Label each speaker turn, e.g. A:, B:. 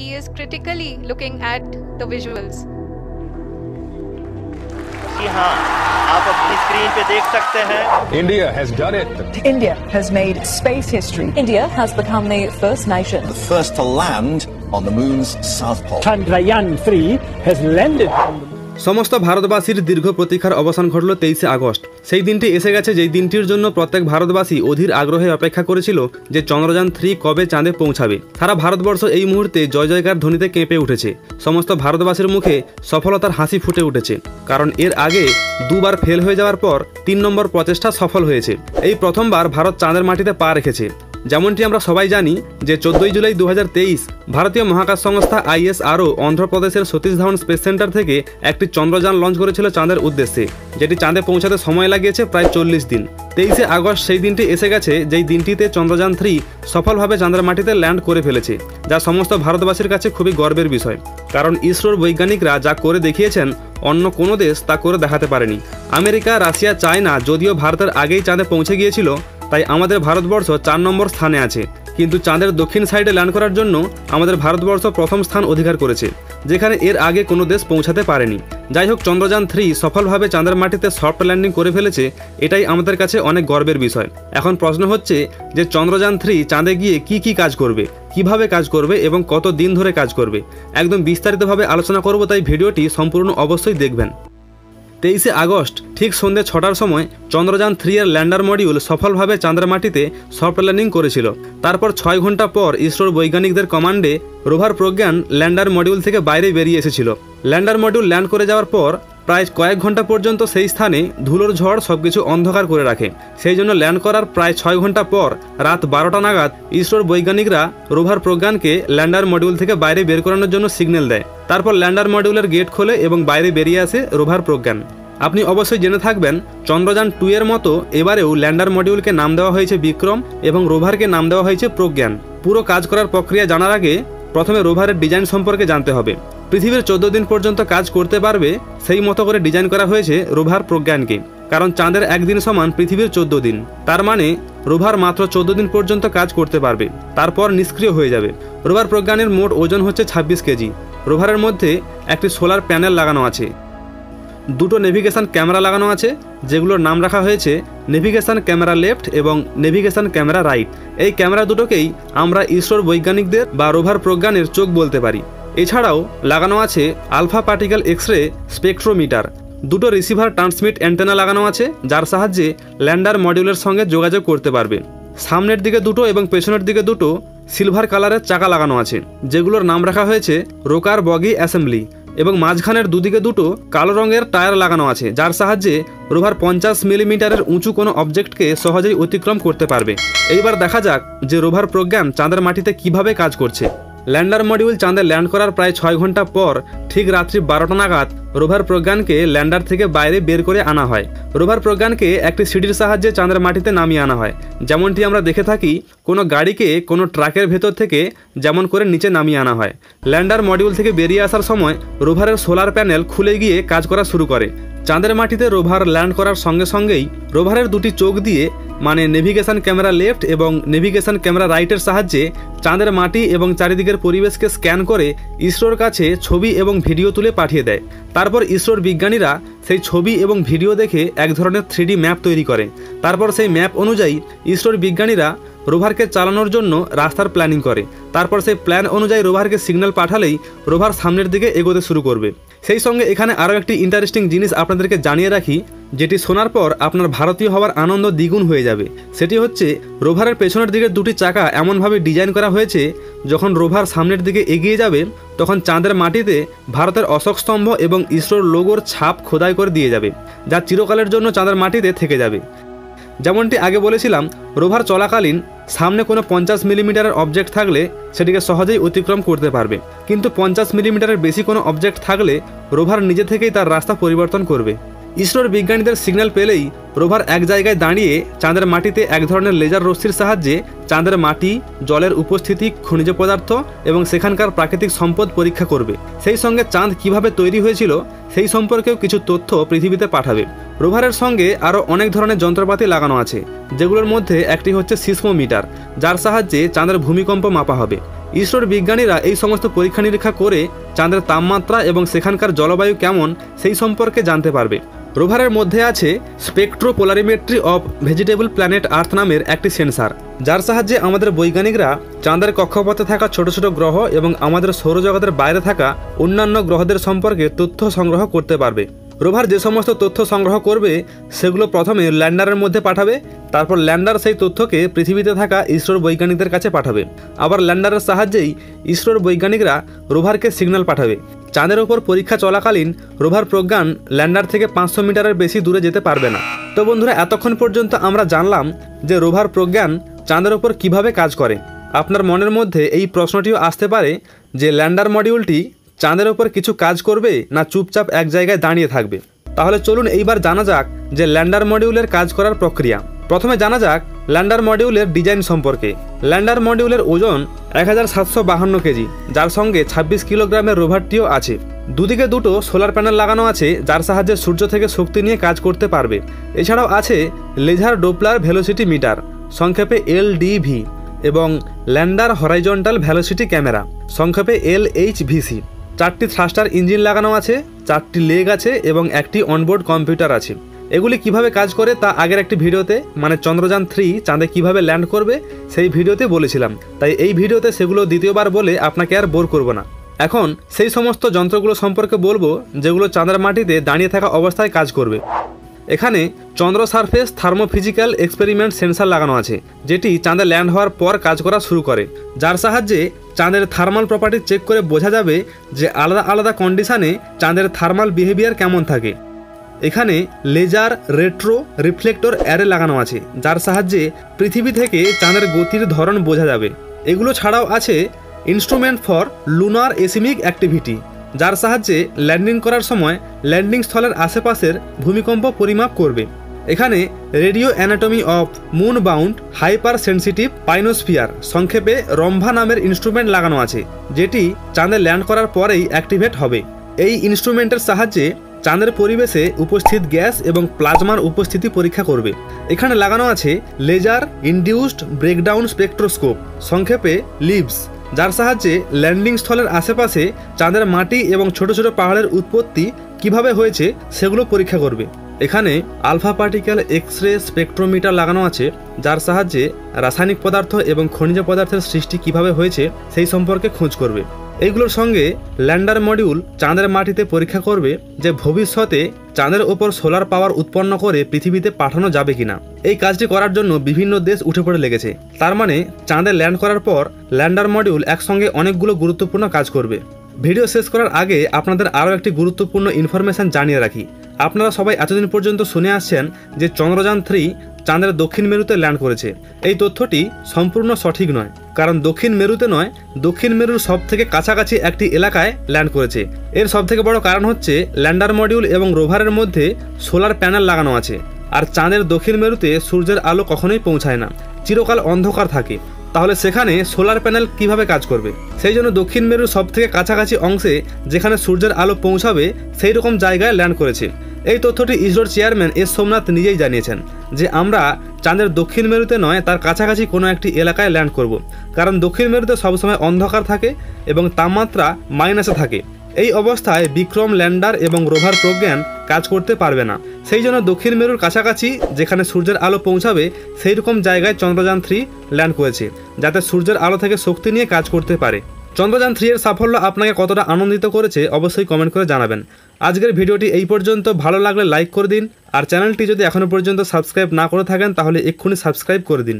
A: he is critically looking at the visuals.
B: जी हाँ, आप अपनी स्क्रीन पे देख सकते हैं।
C: India has done it.
D: India has made space history.
E: India has become the first nation.
F: The first to land on the moon's south pole.
G: Chandrayaan 3 has landed on the moon.
H: সমস্ত ভারতবাসীর দীর্ঘ প্রতীক্ষার অবসান ঘটল 23শে আগস্ট। সেই দিনটি এসে গেছে যেই দিনটির জন্য প্রত্যেক ভারতবাসী অধীর আগ্রহে অপেক্ষা করেছিল যে চন্দ্রযান 3 কবে চাঁদে পৌঁছাবে। সারা ভারতবর্ষ এই মুহূর্তে জয় জয়কার ধ্বনিতে কেঁপে উঠেছে। সমস্ত ভারতবাসীর মুখে সফলতার হাসি ফুটে উঠেছে, কারণ এর আগে দুবার ফেল হয়ে যাওয়ার পর 3 নম্বর প্রচেষ্টা সফল হয়েছে। এই প্রথমবার ভারত চাঁদের মাটিতে পা রেখেছে। যেমনটি আমরা সবাই জানি যে 14 জুলাই 2023 ভারতীয় মহাকাশ সংস্থা ISRO অন্ধ্রপ্রদেশের সতীশ ধাওয়ান স্পেস সেন্টার থেকে একটি চন্দ্রযান লঞ্চ করেছিল চাঁদের উদ্দেশ্যে, যেটি চাঁদে পৌঁছাতে সময় লাগিয়েছে প্রায় 40 দিন। 23শে আগস্ট সেই দিনটি এসে গেছে যেই দিনটিতে চন্দ্রযান 3 সফলভাবে চাঁদের মাটিতে ল্যান্ড করে ফেলেছে, যা সমস্ত ভারতবাসীর কাছে খুবই গর্বের বিষয়। কারণ ইসরোর বৈজ্ঞানিকরা যা করে দেখিয়েছেন অন্য কোনো দেশ তা করে দেখাতে পারেনি। আমেরিকা, রাশিয়া, চায়না যদিও ভারতের আগেই চাঁদে পৌঁছে গিয়েছিল, তাই আমাদের ভারতবর্ষ 4 নম্বর স্থানে আছে। কিন্তু চাঁদের দক্ষিণ সাইডে ল্যান্ড করার জন্য আমাদের ভারতবর্ষ প্রথম স্থান অধিকার করেছে, যেখানে এর আগে কোনো দেশ পৌঁছাতে পারেনি। যাই হোক, চন্দ্রযান 3 সফলভাবে চাঁদের মাটিতে সফট ল্যান্ডিং করে ফেলেছে, এটাই আমাদের কাছে অনেক গর্বের বিষয়। এখন প্রশ্ন হচ্ছে যে চন্দ্রযান 3 চাঁদে গিয়ে কি কাজ করবে, কিভাবে কাজ করবে এবং কত দিন ধরে কাজ করবে, একদম বিস্তারিতভাবে আলোচনা করব, তাই ভিডিওটি সম্পূর্ণ অবশ্যই দেখবেন। 23শে আগস্ট ঠিক সন্ধ্যে 6টার সময় চন্দ্রযান 3 এর ল্যান্ডার মডিউল সফলভাবে চাঁদের মাটিতে সফট ল্যান্ডিং করেছিল। তারপর 6 ঘন্টা পর ইসরোর বৈজ্ঞানিকদের কমান্ডে রোভার প্রজ্ঞান ল্যান্ডার মডিউল থেকে বাইরে বেরিয়ে এসেছিল। ল্যান্ডার মডিউল ল্যান্ড করে যাওয়ার পর প্রায় কয়েক ঘন্টা পর্যন্ত সেই স্থানে ধুলোর ঝড় সবকিছু অন্ধকার করে রাখে। সেই জন্য ল্যান্ড করার প্রায় 6 ঘন্টা পর রাত 12টা নাগাদ ইসরোর বৈজ্ঞানিকরা রোভার প্রজ্ঞানকে ল্যান্ডার মডিউল থেকে বাইরে বের করানোর জন্য সিগন্যাল দেয়। তারপর ল্যান্ডার মডিউলের গেট খোলে এবং বাইরে বেরিয়ে আসে রোভার প্রজ্ঞান। আপনি অবশ্যই জেনে থাকবেন চন্দ্রযান 2 এর মতো এবারেও ল্যান্ডার মডিউলকে নাম দেওয়া হয়েছে বিক্রম এবং রোভারকে নাম দেওয়া হয়েছে প্রজ্ঞান। পুরো কাজ করার প্রক্রিয়া জানার আগে প্রথমে রোভারের ডিজাইন সম্পর্কে জানতে হবে। পৃথিবীর 14 দিন পর্যন্ত কাজ করতে পারবে সেই মতো করে ডিজাইন করা হয়েছে রোভার প্রজ্ঞানকে, কারণ চাঁদের একদিন সমান পৃথিবীর 14 দিন। তার মানে রোভার মাত্র 14 দিন পর্যন্ত কাজ করতে পারবে, তারপর নিষ্ক্রিয় হয়ে যাবে। রোভার প্রজ্ঞানের মোট ওজন হচ্ছে 26 কেজি। রোভারের মধ্যে একটি সোলার প্যানেল লাগানো আছে, 2টো নেভিগেশন ক্যামেরা লাগানো আছে, যেগুলোর নাম রাখা হয়েছে নেভিগেশন ক্যামেরা লেফট এবং নেভিগেশন ক্যামেরা রাইট। এই ক্যামেরা দুটোকেই আমরা ইসরোর বৈজ্ঞানিকদের বা রোভার প্রজ্ঞানের চোখ বলতে পারি। এছাড়াও লাগানো আছে আলফা পার্টিকেল এক্সরে স্পেকট্রোমিটার। 2টো রিসিভার ট্রান্সমিট অ্যান্টেনা লাগানো আছে, যার সাহায্যে ল্যান্ডার মডিউলের সঙ্গে যোগাযোগ করতে পারবে। সামনের দিকে 2টো এবং পেছনের দিকে 2টো সিলভার কালারের চাকা লাগানো আছে, যেগুলোর নাম রাখা হয়েছে রোকার বগি অ্যাসেম্বলি, এবং মাঝখানের দুদিকে 2টো কালো রঙের টায়ার লাগানো আছে, যার সাহায্যে রোভার 50 মিলিমিটারের উঁচু কোনো অবজেক্টকে সহজেই অতিক্রম করতে পারবে। এইবার দেখা যাক যে রোভার প্রজ্ঞান চাঁদের মাটিতে কিভাবে কাজ করছে। ল্যান্ডার মডিউল চাঁদে ল্যান্ড করার প্রায় 6 ঘন্টা পর ঠিক রাত্রি 12টা নাগাদ রোভার প্রজ্ঞানকে ল্যান্ডার থেকে বাইরে বের করে আনা হয়। রোভার প্রজ্ঞানকে একটি সিঁড়ির সাহায্যে চাঁদের মাটিতে নামিয়ে আনা হয়, যেমনটি আমরা দেখে থাকি কোনো গাড়িকে কোনো ট্রাকের ভেতর থেকে যেমন করে নিচে নামিয়ে আনা হয়। ল্যান্ডার মডিউল থেকে বেরিয়ে আসার সময় রোভারের সোলার প্যানেল খুলে গিয়ে কাজ করা শুরু করে। চাঁদের মাটিতে রোভার ল্যান্ড করার সঙ্গে সঙ্গেই রোভারের 2টি চোখ দিয়ে, মানে নেভিগেশন ক্যামেরা লেফট এবং নেভিগেশন ক্যামেরা রাইটের সাহায্যে চাঁদের মাটি এবং চারিদিকের পরিবেশকে স্ক্যান করে ইসরোর কাছে ছবি এবং ভিডিও তুলে পাঠিয়ে দেয়। তারপর ইসরোর বিজ্ঞানীরা সেই ছবি এবং ভিডিও দেখে এক ধরনের 3D ম্যাপ তৈরি করে। তারপর সেই ম্যাপ অনুযায়ী ইসরোর বিজ্ঞানীরা রোভারকে চালানোর জন্য রাস্তার প্ল্যানিং করে। তারপর সেই প্ল্যান অনুযায়ী রোভারকে সিগন্যাল পাঠালেই রোভার সামনের দিকে এগোতে শুরু করবে। সেই সঙ্গে এখানে আরও একটি ইন্টারেস্টিং জিনিস আপনাদেরকে জানিয়ে রাখি, যেটি শোনার পর আপনার ভারতীয় হওয়ার আনন্দ দ্বিগুণ হয়ে যাবে। সেটি হচ্ছে রোভারের পেছনের দিকে 2টি চাকা এমনভাবে ডিজাইন করা হয়েছে, যখন রোভার সামনের দিকে এগিয়ে যাবে তখন চাঁদের মাটিতে ভারতের অশোক স্তম্ভ এবং ইসরোর লোগোর ছাপ খোদাই করে দিয়ে যাবে, যা চিরকালের জন্য চাঁদের মাটিতে থেকে যাবে। যেমনটি আগে বলেছিলাম, রোভার চলাকালীন সামনে কোনো 50 মিলিমিটারের অবজেক্ট থাকলে সেটিকে সহজেই অতিক্রম করতে পারবে, কিন্তু 50 মিলিমিটারের বেশি কোনো অবজেক্ট থাকলে রোভার নিজে থেকেই তার রাস্তা পরিবর্তন করবে। ইসরোর বিজ্ঞানীদের সিগন্যাল পেলেই রোভার এক জায়গায় দাঁড়িয়ে চাঁদের মাটিতে এক ধরনের লেজার রশ্মির সাহায্যে চাঁদের মাটি, জলের উপস্থিতি, খনিজ পদার্থ এবং সেখানকার প্রাকৃতিক সম্পদ পরীক্ষা করবে। সেই সঙ্গে চাঁদ কিভাবে তৈরি হয়েছিল সেই সম্পর্কেও কিছু তথ্য পৃথিবীতে পাঠাবে। রোভারের সঙ্গে আরও অনেক ধরনের যন্ত্রপাতি লাগানো আছে, যেগুলোর মধ্যে একটি হচ্ছে সিসমোমিটার, যার সাহায্যে চাঁদের ভূমিকম্প মাপা হবে। ইসরোর বিজ্ঞানীরা এই সমস্ত পরীক্ষা নিরীক্ষা করে চাঁদের তাপমাত্রা এবং সেখানকার জলবায়ু কেমন সেই সম্পর্কে জানতে পারবে। রোভারের মধ্যে আছে স্পেকট্রোপোলারিমেট্রি অফ ভেজিটেবল প্ল্যানেট আর্থ নামের একটি সেন্সার, যার সাহায্যে আমাদের বৈজ্ঞানিকরা চাঁদের কক্ষপথে থাকা ছোট ছোট গ্রহ এবং আমাদের সৌরজগতের বাইরে থাকা অন্যান্য গ্রহদের সম্পর্কে তথ্য সংগ্রহ করতে পারবে। রোভার যে সমস্ত তথ্য সংগ্রহ করবে সেগুলো প্রথমে ল্যান্ডারের মধ্যে পাঠাবে, তারপর ল্যান্ডার সেই তথ্যকে পৃথিবীতে থাকা ইসরোর বৈজ্ঞানিকদের কাছে পাঠাবে। আবার ল্যান্ডারের সাহায্যেই ইসরোর বৈজ্ঞানিকরা রোভারকে সিগন্যাল পাঠাবে। চাঁদের ওপর পরীক্ষা চলাকালীন রোভার প্রজ্ঞান ল্যান্ডার থেকে 500 মিটারের বেশি দূরে যেতে পারবে না। তো বন্ধুরা, এতক্ষণ পর্যন্ত আমরা জানলাম যে রোভার প্রজ্ঞান চাঁদের ওপর কিভাবে কাজ করে। আপনার মনের মধ্যে এই প্রশ্নটিও আসতে পারে যে ল্যান্ডার মডিউলটি চাঁদের ওপর কিছু কাজ করবে না চুপচাপ এক জায়গায় দাঁড়িয়ে থাকবে। তাহলে চলুন এইবার জানা যাক যে ল্যান্ডার মডিউলের কাজ করার প্রক্রিয়া। প্রথমে জানা যাক ল্যান্ডার মডিউলের ডিজাইন সম্পর্কে। ল্যান্ডার মডিউলের ওজন 1752 কেজি, যার সঙ্গে 26 কিলোগ্রামের রোভারটিও আছে। দুদিকে দুটো সোলার প্যানেল লাগানো আছে, যার সাহায্যে সূর্য থেকে শক্তি নিয়ে কাজ করতে পারবে। এছাড়াও আছে লেজার ডোপলার ভেলোসিটি মিটার, সংক্ষেপে LDV, এবং ল্যান্ডার হরাইজন্টাল ভেলোসিটি ক্যামেরা, সংক্ষেপে LHVC। 4টি থ্রাস্টার ইঞ্জিন লাগানো আছে, 4টি লেগ আছে এবং একটি অনবোর্ড কম্পিউটার আছে। এগুলি কিভাবে কাজ করে তা আগের একটি ভিডিওতে, মানে চন্দ্রযান 3 চাঁদে কিভাবে ল্যান্ড করবে সেই ভিডিওতে বলেছিলাম, তাই এই ভিডিওতে সেগুলো দ্বিতীয়বার বলে আপনাকে আর বোর করব না। এখন সেই সমস্ত যন্ত্রগুলো সম্পর্কে বলবো যেগুলো চাঁদের মাটিতে দাঁড়িয়ে থাকা অবস্থায় কাজ করবে। এখানে চন্দ্র সারফেস থার্মোফিজিক্যাল এক্সপেরিমেন্ট সেন্সার লাগানো আছে, যেটি চাঁদে ল্যান্ড হওয়ার পর কাজ করা শুরু করে, যার সাহায্যে চাঁদের থার্মাল প্রপার্টি চেক করে বোঝা যাবে যে আলাদা আলাদা কন্ডিশনে চাঁদের থার্মাল বিহেভিয়ার কেমন থাকে। এখানে লেজার রেট্রো রিফ্লেক্টর অ্যারে লাগানো আছে, যার সাহায্যে পৃথিবী থেকে চাঁদের গতির ধরন বোঝা যাবে। এগুলো ছাড়াও আছে ইনস্ট্রুমেন্ট ফর লুনার এসিমিক অ্যাক্টিভিটি, যার সাহায্যে ল্যান্ডিং করার সময় ল্যান্ডিং স্থলের আশেপাশের ভূমিকম্প পরিমাপ করবে। এখানে radio anatomy of moon bound hyper sensitive ionosphere, সংক্ষেপে রম্ভা নামের ইনস্ট্রুমেন্ট লাগানো আছে, যেটি চাঁদে ল্যান্ড করার পরেই অ্যাক্টিভেট হবে। এই ইনস্ট্রুমেন্টের সাহায্যে চাঁদের পরিবেশে উপস্থিত গ্যাস এবং প্লাজমার উপস্থিতি পরীক্ষা করবে। এখানে লাগানো আছে লেজার ইনডিউসড ব্রেকডাউন স্পেকট্রোস্কোপ, সংক্ষেপে লিভস, যার সাহায্যে ল্যান্ডিং স্থলের আশেপাশে চাঁদের মাটি এবং ছোট ছোট পাহাড়ের উৎপত্তি কিভাবে হয়েছে সেগুলো পরীক্ষা করবে। এখানে alpha particle X ray spectrometer লাগানো আছে, যার সাহায্যে রাসায়নিক পদার্থ এবং খনিজ পদার্থের সৃষ্টি কিভাবে হয়েছে সেই সম্পর্কে খোঁজ করবে। এইগুলোর সঙ্গে ল্যান্ডার মডিউল চাঁদের মাটিতে পরীক্ষা করবে যে ভবিষ্যতে চাঁদের ওপর সোলার পাওয়ার উৎপন্ন করে পৃথিবীতে পাঠানো যাবে কিনা। এই কাজটি করার জন্য বিভিন্ন দেশ উঠে পড়ে লেগেছে। তার মানে চাঁদে ল্যান্ড করার পর ল্যান্ডার মডিউল একসঙ্গে অনেকগুলো গুরুত্বপূর্ণ কাজ করবে। ভিডিও শেষ করার আগে আপনাদের আরও একটি গুরুত্বপূর্ণ ইনফরমেশন জানিয়ে রাখি। আপনারা সবাই এতদিন পর্যন্ত শুনে আসছেন যে চন্দ্রযান 3 চাঁদের দক্ষিণ মেরুতে ল্যান্ড করেছে। এই তথ্যটি সম্পূর্ণ সঠিক নয়, কারণ দক্ষিণ মেরুতে নয়, দক্ষিণ মেরুর সব থেকে কাছাকাছি একটি এলাকায় ল্যান্ড করেছে। এর সব থেকে বড় কারণ হচ্ছে ল্যান্ডার মডিউল এবং রোভারের মধ্যে সোলার প্যানেল লাগানো আছে, আর চাঁদের দক্ষিণ মেরুতে সূর্যের আলো কখনোই পৌঁছায় না, চিরকাল অন্ধকার থাকে। তাহলে সেখানে সোলার প্যানেল কিভাবে কাজ করবে? সেই জন্য দক্ষিণ মেরুর সব থেকে কাছাকাছি অংশে যেখানে সূর্যের আলো পৌঁছাবে সেই রকম জায়গায় ল্যান্ড করেছে। এই তথ্যটি ইসরোর চেয়ারম্যান এস সোমনাথ নিজেই জানিয়েছেন যে আমরা চাঁদের দক্ষিণ মেরুতে নয়, তার কাছাকাছি কোনো একটি এলাকায় ল্যান্ড করব, কারণ দক্ষিণ মেরুতে সবসময় অন্ধকার থাকে এবং তাপমাত্রা মাইনাসে থাকে। এই অবস্থায় বিক্রম ল্যান্ডার এবং রোভার প্রজ্ঞান কাজ করতে পারবে না। সেই জন্য দক্ষিণ মেরুর কাছাকাছি যেখানে সূর্যের আলো পৌঁছাবে সেই রকম জায়গায় চন্দ্রযান 3 ল্যান্ড করেছে, যাতে সূর্যের আলো থেকে শক্তি নিয়ে কাজ করতে পারে। চন্দ্রযান 3 এর সাফল্য আপনাকে কতটা আনন্দিত করেছে অবশ্যই কমেন্ট করে জানাবেন। আজকের ভিডিওটি এই পর্যন্ত। ভালো লাগলে লাইক করে দিন, আর চ্যানেলটি যদি এখনও পর্যন্ত সাবস্ক্রাইব না করে থাকেন তাহলে এক্ষুনি সাবস্ক্রাইব করে দিন।